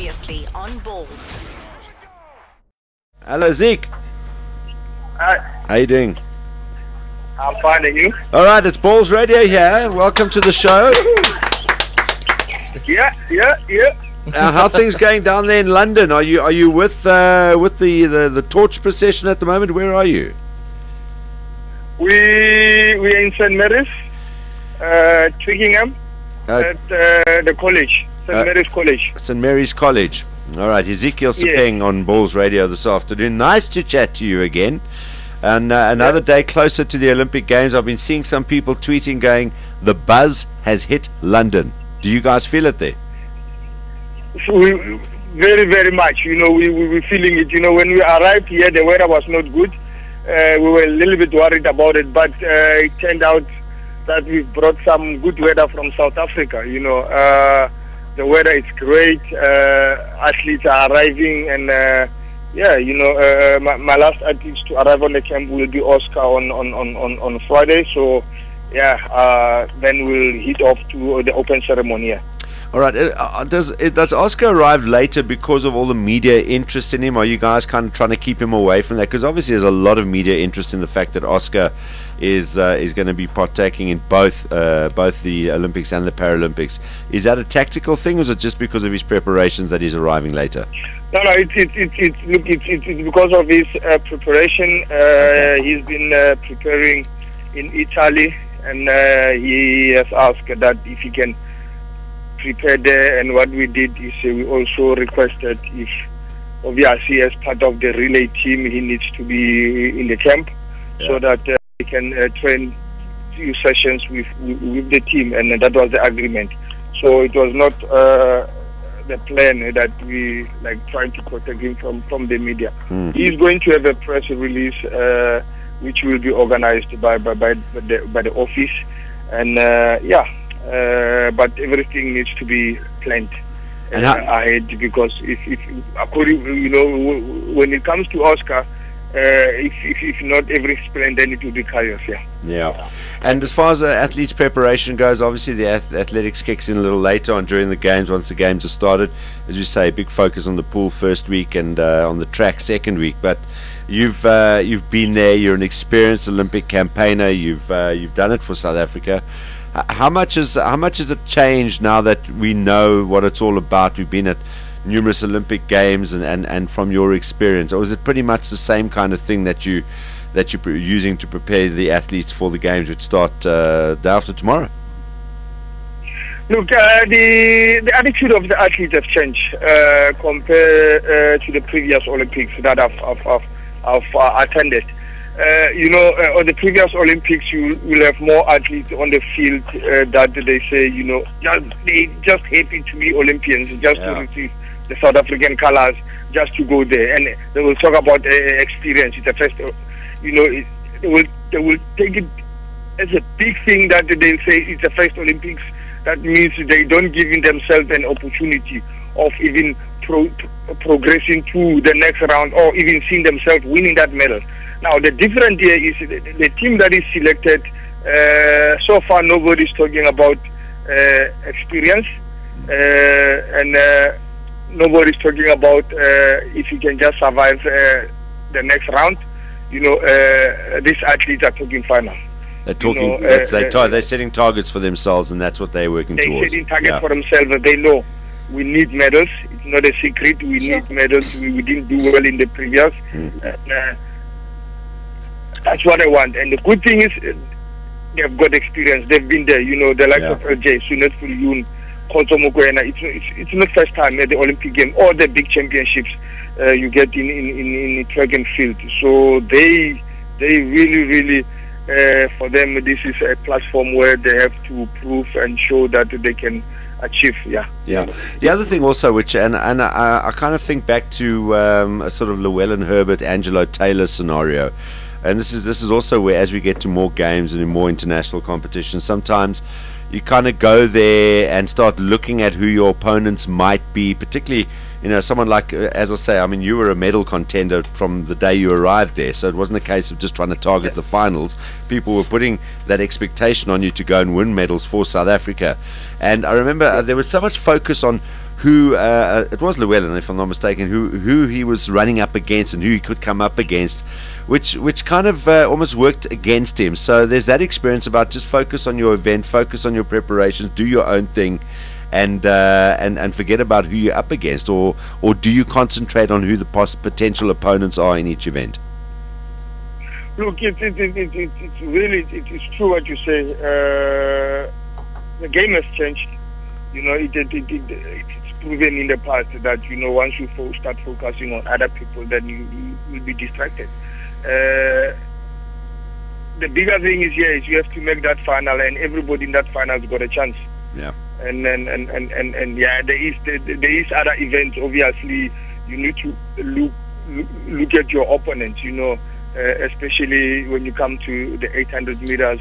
Previously on Ballz. Hello, Zeke. Hi, How you doing? I'm fine, and you? All right, it's Ballz Radio here. Welcome to the show. Yeah. How are things going down there in London? Are you with the torch procession at the moment? Where are you? We are in St. Mary's, Twickenham, at the college, St. Mary's College. St. Mary's College. All right, Hezekie Sepeng on Ballz Radio this afternoon. Nice to chat to you again. And another day closer to the Olympic Games. I've been seeing some people tweeting going, the buzz has hit London. Do you guys feel it there? Very, very much. We were feeling it. When we arrived here, the weather was not good. We were a little bit worried about it, but it turned out that we brought some good weather from South Africa. The weather is great. Athletes are arriving, and my last athletes to arrive on the camp will be Oscar on Friday. So then we'll head off to the open ceremony. Yeah. All right. Does Oscar arrive later because of all the media interest in him? Are you guys kind of trying to keep him away from that? Because obviously there's a lot of media interest in the fact that Oscar is going to be partaking in both the Olympics and the Paralympics. Is that a tactical thing, or is it just because of his preparations that he's arriving later? No. It's because of his preparation. He's been preparing in Italy, and he has asked that if he can prepare there. And what we did is we also requested if, obviously, as part of the relay team, he needs to be in the camp so that he can train few sessions with the team, and that was the agreement. So it was not the plan that we trying to protect him from the media. He's going to have a press release which will be organized by the office, and but everything needs to be planned ahead, because if according, when it comes to Oscar, if not everything's planned, then it will be chaos. Yeah. And as far as the athletes' preparation goes, obviously the athletics kicks in a little later on during the games, once the games are started. As you say, big focus on the pool first week and on the track second week. But you've been there. You're an experienced Olympic campaigner. You've done it for South Africa. How much has it changed now that we know what it's all about? We've been at numerous Olympic Games, and from your experience, or is it pretty much the same kind of thing that you're using to prepare the athletes for the games, which start day after tomorrow? Look, the attitude of the athletes have changed compared to the previous Olympics that I've attended. On the previous Olympics, you will have more athletes on the field that they say, they just happy to be Olympians, just to receive the South African colors, just to go there, and they will talk about experience. It's a first, they will take it as a big thing that they say it's the first Olympics. That means they don't give themselves an opportunity of even progressing to the next round, or even seeing themselves winning that medal. Now, the difference here is the team that is selected, so far nobody's talking about experience, and nobody's talking about if you can just survive the next round. These athletes are talking final. They're talking. They're setting targets for themselves, and that's what they're working towards. They're setting targets for themselves. They know we need medals. It's not a secret. We need medals. We didn't do well in the previous. That's what I want. And the good thing is they've got experience. They've been there. The likes of LJ, Sunet Fuliyun, Khotso Mokoena. It's not first time at the Olympic game or the big championships you get in track and field. So they really, for them, this is a platform where they have to prove and show that they can achieve. The other thing also, which and I kind of think back to a sort of Llewellyn Herbert, Angelo Taylor scenario. And this is also where, as we get to more games and in more international competitions, sometimes you kind of go there and start looking at who your opponents might be, particularly someone like, as I say, I mean, you were a medal contender from the day you arrived there, so it wasn't a case of just trying to target the finals. People were putting that expectation on you to go and win medals for South Africa. And I remember there was so much focus on who, it was Llewellyn, if I'm not mistaken, who he was running up against and who he could come up against, which kind of almost worked against him. So there's that experience about just focus on your event, focus on your preparations, do your own thing, and forget about who you're up against, or do you concentrate on who the potential opponents are in each event? Look, it's really true what you say. The game has changed. It's proven in the past that once you start focusing on other people, then you will be distracted. The bigger thing is you have to make that final, and everybody in that final has got a chance. Yeah. And yeah, there is other events. Obviously, you need to look at your opponents. Especially when you come to the 800 meters.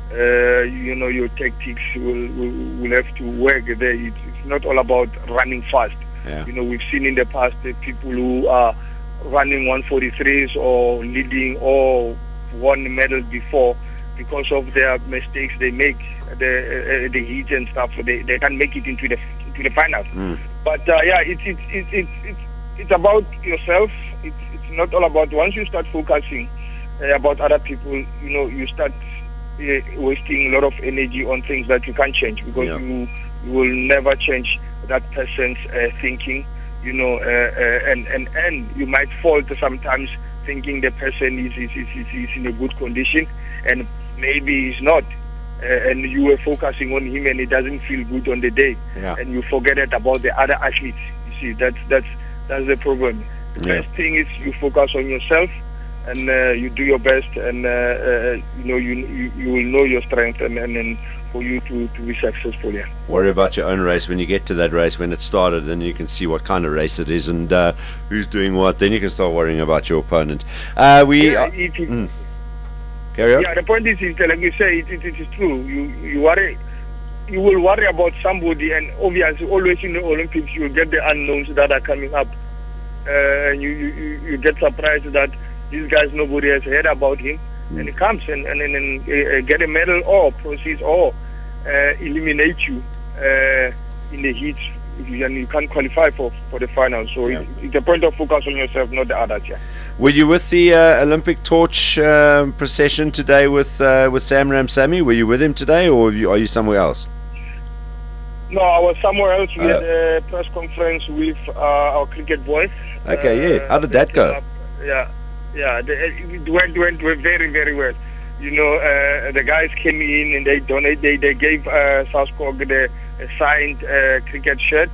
Your tactics will have to work there. It's not all about running fast. Yeah. We've seen in the past people who are running 143s or leading or won medals before, because of their mistakes they make, the heats and stuff. They can't make it into the finals. But yeah, it's about yourself. It's not all about, once you start focusing about other people, you start wasting a lot of energy on things that you can't change, because you will never change that person's thinking, and you might fall to sometimes thinking the person is in a good condition, and maybe he's not, and you were focusing on him and it doesn't feel good on the day, and you forget about the other athletes. You see, that's the problem. The best thing is you focus on yourself, and you do your best, and you will know your strength, and for you to be successful. Yeah. Worry about your own race when you get to that race. When it started, then you can see what kind of race it is and who's doing what. Then you can start worrying about your opponent. Carry on. Yeah, the point is like you say, it is true. You worry. You will worry about somebody, and obviously, always in the Olympics, you get the unknowns that are coming up, and you get surprised that these guys, nobody has heard about him, and he comes and get a medal or proceeds or eliminate you in the heats, and you can't qualify for the final. So it's a point of focus on yourself, not the others. Yeah. Were you with the Olympic torch procession today with Sam Ramsamy? Were you with him today, or are you somewhere else? No, I was somewhere else. We had a press conference with our cricket boys. Okay, how did that go? Yeah, it went very, very well. The guys came in and they donated. They gave Southcork a signed cricket shirt,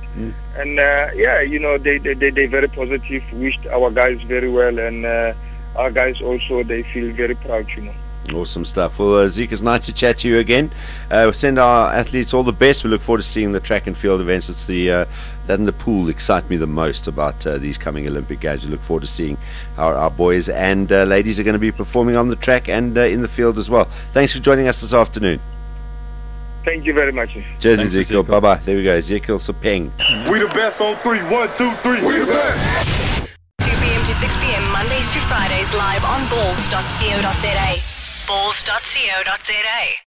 and they very positive. Wished our guys very well, and our guys also, they feel very proud. Awesome stuff. Well, Zeke, it's nice to chat to you again. We'll send our athletes all the best. We look forward to seeing the track and field events. It's that and the pool excite me the most about these coming Olympic Games. We look forward to seeing how our boys and ladies are going to be performing on the track and in the field as well. Thanks for joining us this afternoon. Thank you very much. Cheers, Ezekiel. Bye-bye. There we go. Ezekiel Sepeng. We the best on 3. 1, 2, 3. We the best. 2 p.m. to 6 p.m. Mondays to Fridays live on Ballz.co.za. Ballz.co.za.